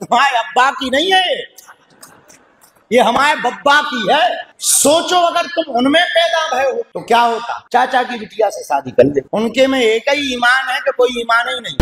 तुम्हारे अब्बा की नहीं है, ये हमारे बब्बा की है। सोचो अगर तुम उनमें पैदा भय हो तो क्या होता। चाचा की बिटिया से शादी कर ले, उनके में एक ही ईमान है कि कोई ईमान ही नहीं।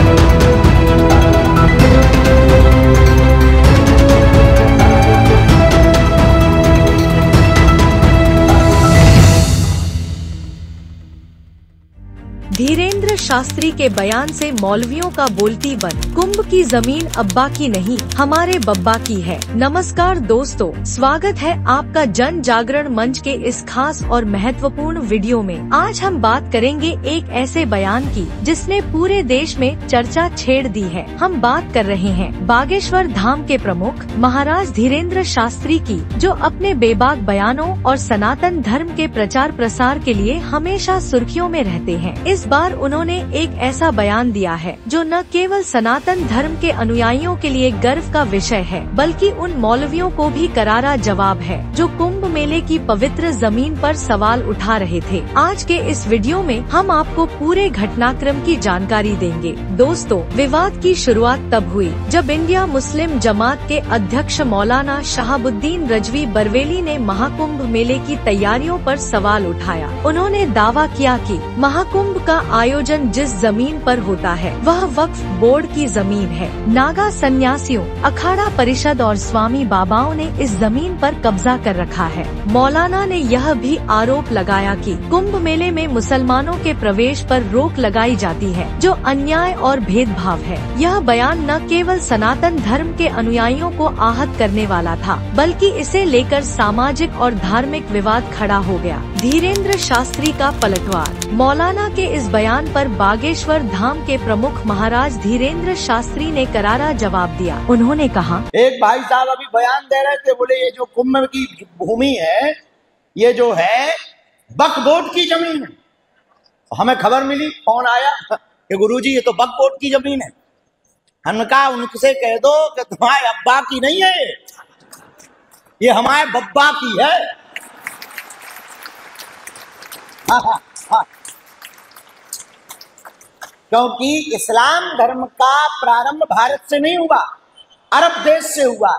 धीरेन्द्र शास्त्री के बयान से मौलवियों का बोलती बंद। कुंभ की जमीन अब्बा की नहीं, हमारे बब्बा की है। नमस्कार दोस्तों, स्वागत है आपका जन जागरण मंच के इस खास और महत्वपूर्ण वीडियो में। आज हम बात करेंगे एक ऐसे बयान की जिसने पूरे देश में चर्चा छेड़ दी है। हम बात कर रहे हैं बागेश्वर धाम के प्रमुख महाराज धीरेन्द्र शास्त्री की, जो अपने बेबाक बयानों और सनातन धर्म के प्रचार प्रसार के लिए हमेशा सुर्खियों में रहते हैं। इस बार उन्होंने एक ऐसा बयान दिया है जो न केवल सनातन धर्म के अनुयायियों के लिए गर्व का विषय है, बल्कि उन मौलवियों को भी करारा जवाब है जो कुंभ मेले की पवित्र जमीन पर सवाल उठा रहे थे। आज के इस वीडियो में हम आपको पूरे घटनाक्रम की जानकारी देंगे। दोस्तों, विवाद की शुरुआत तब हुई जब इंडिया मुस्लिम जमात के अध्यक्ष मौलाना शहाबुद्दीन रजवी बरवेली ने महाकुंभ मेले की तैयारियों पर सवाल उठाया। उन्होंने दावा किया कि महाकुंभ का आयोजन जिस जमीन पर होता है वह वक्फ बोर्ड की जमीन है। नागा सन्यासियों, अखाड़ा परिषद और स्वामी बाबाओं ने इस जमीन पर कब्जा कर रखा है। मौलाना ने यह भी आरोप लगाया कि कुंभ मेले में मुसलमानों के प्रवेश पर रोक लगाई जाती है, जो अन्याय और भेदभाव है। यह बयान न केवल सनातन धर्म के अनुयायियों को आहत करने वाला था, बल्कि इसे लेकर सामाजिक और धार्मिक विवाद खड़ा हो गया। धीरेन्द्र शास्त्री का पलटवार। मौलाना के इस बयान पर बागेश्वर धाम के प्रमुख महाराज धीरेन्द्र शास्त्री ने करारा जवाब दिया। उन्होंने कहा, एक भाई साहब अभी बयान दे रहे थे, बोले ये जो कुंभ की भूमि है ये जो है वक्फ बोर्ड की जमीन है। हमें खबर मिली, फोन आया कि गुरुजी ये तो वक्फ बोर्ड की जमीन है। हमने कहा उनसे कह दो कि तुम्हारे अब्बा की नहीं है, ये हमारे बब्बा की है। हाँ। क्योंकि इस्लाम धर्म का प्रारंभ भारत से नहीं हुआ, अरब देश से हुआ।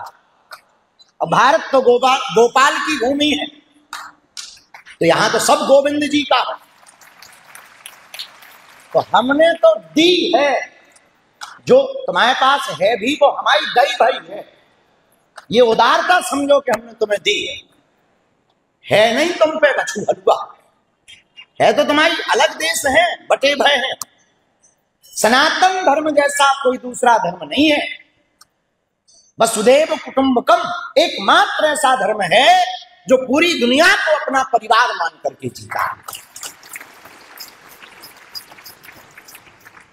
और भारत तो गोपाल की भूमि है, तो यहाँ तो सब गोविंद जी का है। तो हमने तो दी है, जो तुम्हारे पास है भी वो हमारी दई भाई है। ये उदारता समझो कि हमने तुम्हें दी है नहीं तुम पे बछू हलवा है, तो तुम्हारी अलग देश है, बटे भय है। सनातन धर्म जैसा कोई दूसरा धर्म नहीं है। वसुधैव कुटुंबकम एकमात्र ऐसा धर्म है जो पूरी दुनिया को अपना परिवार मान करके जीता है।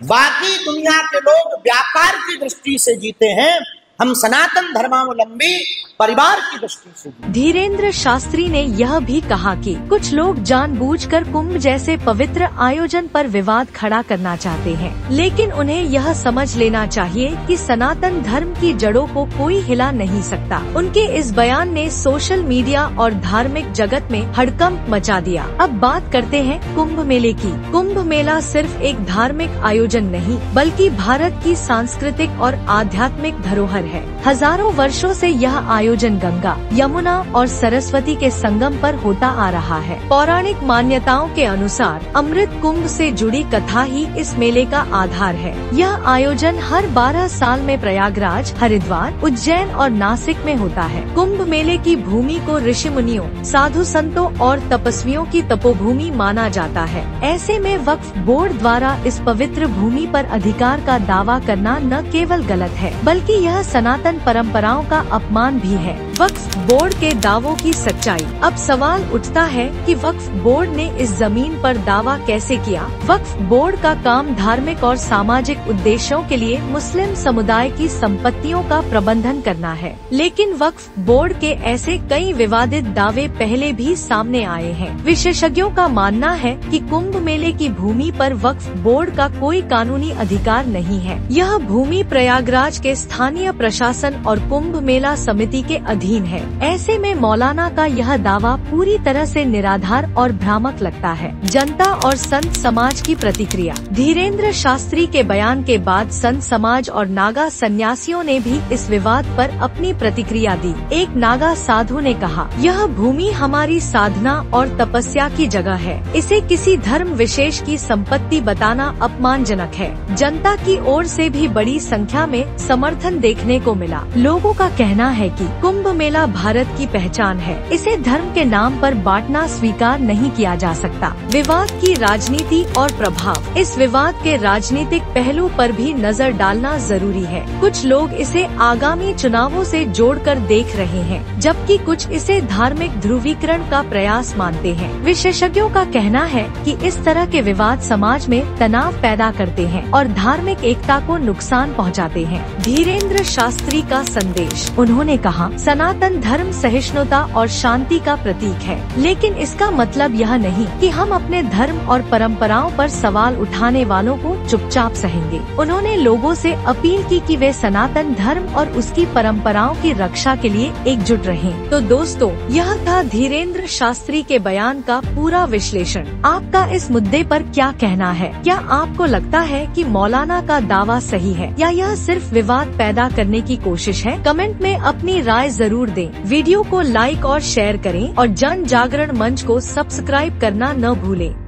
बाकी दुनिया के लोग व्यापार की दृष्टि से जीते हैं, हम सनातन धर्मावलंबी परिवार की दृष्टि से। धीरेन्द्र शास्त्री ने यह भी कहा कि कुछ लोग जानबूझकर कुंभ जैसे पवित्र आयोजन पर विवाद खड़ा करना चाहते हैं, लेकिन उन्हें यह समझ लेना चाहिए कि सनातन धर्म की जड़ों को कोई हिला नहीं सकता। उनके इस बयान ने सोशल मीडिया और धार्मिक जगत में हड़कंप मचा दिया। अब बात करते हैं कुंभ मेले की। कुंभ मेला सिर्फ एक धार्मिक आयोजन नहीं, बल्कि भारत की सांस्कृतिक और आध्यात्मिक धरोहर है। हजारों वर्षों से यह आयोजन गंगा, यमुना और सरस्वती के संगम पर होता आ रहा है। पौराणिक मान्यताओं के अनुसार अमृत कुंभ से जुड़ी कथा ही इस मेले का आधार है। यह आयोजन हर 12 साल में प्रयागराज, हरिद्वार, उज्जैन और नासिक में होता है। कुंभ मेले की भूमि को ऋषि मुनियों, साधु संतों और तपस्वियों की तपोभूमि माना जाता है। ऐसे में वक्फ बोर्ड द्वारा इस पवित्र भूमि पर अधिकार का दावा करना न केवल गलत है, बल्कि यह सनातन परंपराओं का अपमान भी है। वक्फ बोर्ड के दावों की सच्चाई। अब सवाल उठता है कि वक्फ बोर्ड ने इस जमीन पर दावा कैसे किया। वक्फ बोर्ड का काम धार्मिक और सामाजिक उद्देश्यों के लिए मुस्लिम समुदाय की संपत्तियों का प्रबंधन करना है, लेकिन वक्फ बोर्ड के ऐसे कई विवादित दावे पहले भी सामने आए हैं। विशेषज्ञों का मानना है कि कुंभ मेले की भूमि पर वक्फ बोर्ड का कोई कानूनी अधिकार नहीं है। यह भूमि प्रयागराज के स्थानीय प्रशासन और कुंभ मेला समिति के अधीन है। ऐसे में मौलाना का यह दावा पूरी तरह से निराधार और भ्रामक लगता है। जनता और संत समाज की प्रतिक्रिया। धीरेन्द्र शास्त्री के बयान के बाद संत समाज और नागा सन्यासियों ने भी इस विवाद पर अपनी प्रतिक्रिया दी। एक नागा साधु ने कहा, यह भूमि हमारी साधना और तपस्या की जगह है। इसे किसी धर्म विशेष की संपत्ति बताना अपमानजनक है। जनता की ओर से भी बड़ी संख्या में समर्थन देखने को मिला। लोगों का कहना है कि कुंभ मेला भारत की पहचान है। इसे धर्म के नाम पर बांटना स्वीकार नहीं किया जा सकता। विवाद की राजनीति और प्रभाव। इस विवाद के राजनीतिक पहलू पर भी नजर डालना जरूरी है। कुछ लोग इसे आगामी चुनावों से जोड़कर देख रहे हैं, जबकि कुछ इसे धार्मिक ध्रुवीकरण का प्रयास मानते हैं। विशेषज्ञों का कहना है कि इस तरह के विवाद समाज में तनाव पैदा करते हैं और धार्मिक एकता को नुकसान पहुंचाते हैं। धीरेन्द्र शास्त्री का संदेश। उन्होंने कहा, सनातन धर्म सहिष्णुता और शांति का प्रतीक है, लेकिन इसका मतलब यह नहीं कि हम अपने धर्म और परंपराओं पर सवाल उठाने वालों को चुपचाप सहेंगे। उन्होंने लोगों से अपील की कि वे सनातन धर्म और उसकी परंपराओं की रक्षा के लिए एकजुट रहें। तो दोस्तों, यह था धीरेन्द्र शास्त्री के बयान का पूरा विश्लेषण। आपका इस मुद्दे पर क्या कहना है? क्या आपको लगता है कि मौलाना का दावा सही है या यह सिर्फ विवाद पैदा करने की कोशिश है? कमेंट में अपनी राय जरूर दें। वीडियो को लाइक और शेयर करें और जन जागरण मंच को सब्सक्राइब करना न भूलें।